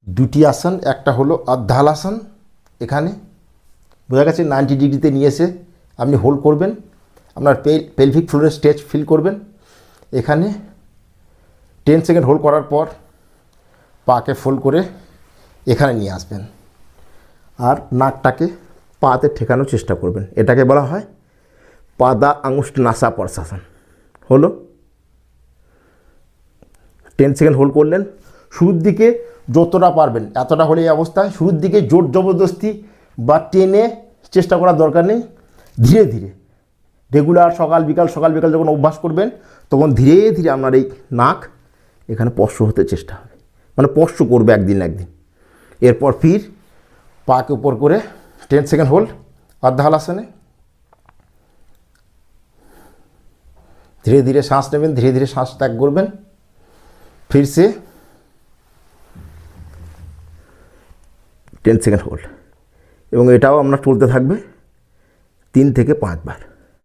দুটি আসন, একটা হলো অর্ধালাসন। এখানে বোঝা গেছে 90 ডিগ্রিতে নিয়ে এসে আপনি হোল্ড করবেন, আপনার পেলভিক ফ্লোরে স্ট্রেচ ফিল করবেন। এখানে 10 সেকেন্ড হোল্ড করার পর পাকে ফোল্ড করে এখানে নিয়ে আসবেন আর নাকটাকে পাতে ঠেকানোর চেষ্টা করবেন। এটাকে বলা হয় পাদা আঙুষ্ঠ নাসা প্রশাসন। হলো 10 সেকেন্ড হোল্ড করলেন। শুরুর দিকে যতটা পারবেন এতটা হলে এই অবস্থায়, শুরুর দিকে জোর জবরদস্তি বা টেনে চেষ্টা করার দরকার নেই। ধীরে ধীরে রেগুলার সকাল বিকাল যখন অভ্যাস করবেন তখন ধীরে ধীরে আপনার এই নাক এখানে স্পর্শ হতে চেষ্টা হবে, মানে স্পর্শ করবে একদিন না একদিন। এরপর ফির পাকে উপর করে 10 সেকেন্ড হোল্ড অর্ধালাসনে। ধীরে ধীরে শ্বাস নেবেন, ধীরে ধীরে শ্বাস ত্যাগ করবেন। फिर से 10 সেকেন্ড হোল্ড এবং এটাও আপনার চলতে থাকবে 3 থেকে 5 বার।